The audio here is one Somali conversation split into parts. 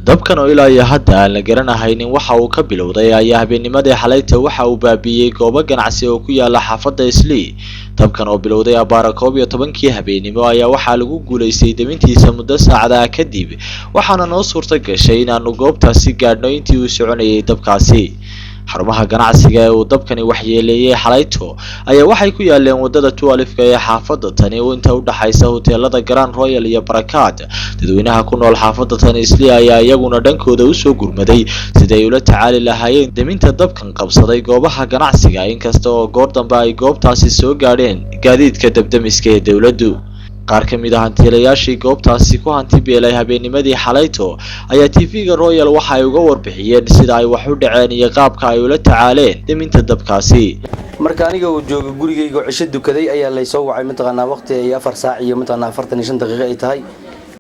dabkan oo ilaa iyo hadda aan la garanahaynin waxa uu ka bilowday ayaa habeennimadii xalayta waxa uu baabiiyey goobo ganacsi oo ku yaala xaafadda Islii. dabkan oo bilowday abaara 11kii habeenimo ayaa waxaa lagu guuleystay demintiisa muddo saacadaha kadib waxaana noo suurta gashay inaanu goobtaasi gaadhno intii uu soconayay dabkaasi. xarumaha ganacsiga ee uu dabkani waxyeeleeyay xalayto ayaa waxay ku yaaleen wadada 12 ee xaafadda tani oo inta u dhaxaysa hoteelada Grand Royal iyo Barakaad. dadweynaha ku nool xaafadda tani Islii ayaa iyaguna dhankooda u soo gurmaday sidii ay ula tacaali lahaayeen deminta dabkan qabsaday goobaha ganacsiga inkasta oo goor dambe ay goobtaasi soo gaadheen gaadiidka dabdamiska ee dawladdu. qaar ka mid ah hantiilayaashii goobtaasi ku hanti beelay habeennimadii xalayto ayaa TV-ga Royal waxa ay uga warbixiyeen sida ay wax u dhaceen iyo qaabka ay ula tacaaleen deminta dabkaasi. marka aniga oo jooga gurigayga cisho dukaday ayaa la soo wacay mataqaanaa waqti ay 4 saac iyo mataqaanaa 45 daqiiqo ay tahay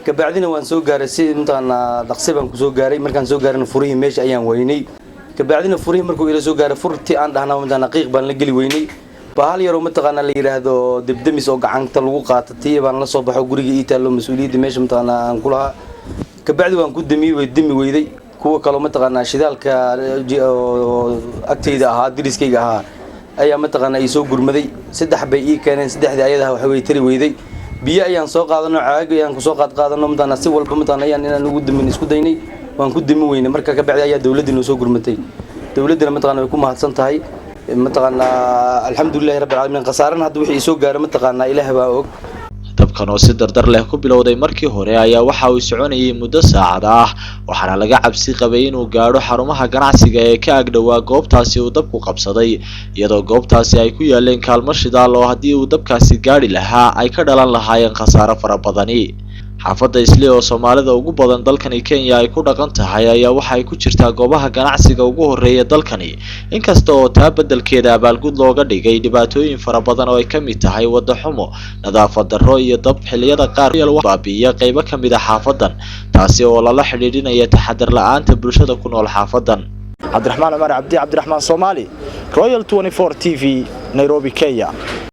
ka bacdina waan soo gaaray si mataqaanaa dhaqsi baan ku soo gaaray markaan soo gaarina furihii meesha ayaan weynay ka bacdina furihii markuu ila soo gaaray furtii aan dhahnaa mataqaanaa qiiq baan la gali weynay bahal yar oo mataqaanaa la yiraahdo dibdamis oo gacanta lagu qaatay baan la soo baxo guriga ii taalo mas'uuliyadda meesha mataqaanaa aan ku lahaa ka bacdi waan ku dimi weyday kuwa kale mataqaanaa shidaalka agteyda ahaa diriskayga ahaa ayaa mataqaanaa ii soo gurmaday saddex bay ii keeneen saddexdii ayadaha waxa way tiri weyday biyo ayaan soo qaadano caag ayaan ku soo qaadano mataqaanaa si walba mataqaanaa inaan ugu dimin isku daynay waan ku dimi weynay marka ka bacdi ayaa dawladdu soo gurmatay dawladuna mataqaanaa way ku mahadsan tahay mataqaanaa alxamdulillaah rabbil caalamiin qasaaran hadda wixii soo gaaray mataqaanaa ilaahay baa og. dabkan oo si dardar leh ku bilowday markii hore ayaa waxa uu soconayay muddo saacad ah waxaana laga cabsi qabay inuu gaadho xarumaha ganacsiga ee ka agdhowaa goobtaasi uu dabku qabsaday iyadoo goobtaasi ay ku yaaleen kaalmo shidaal oo haddii uu dabkaasi gaadhi lahaa ay ka dhalan lahaayeen khasaaro fara badani. xaafadda Islii oo Soomaalida ugu badan dalkani Kenya ay ku dhaqan tahay ayaa waxa ay ku jirtaa goobaha ganacsiga ugu horeeya dalkani inkasta oo taa beddelkeeda abaalgud looga dhigay dhibaatooyin fara badan oo ay ka mid tahay wada xumo nadaafad darro iyo dab xilliyada qaar baabi'iya qaybo ka mid ah xaafaddan taasi oo lala xidhiidhinaya taxadar la'aanta bulshada ku nool xaafaddan. Cabdiraxmaan Umar Cabdi Cabdiraxmaan Soomaali Royal 24 TV Nairobi Kenya.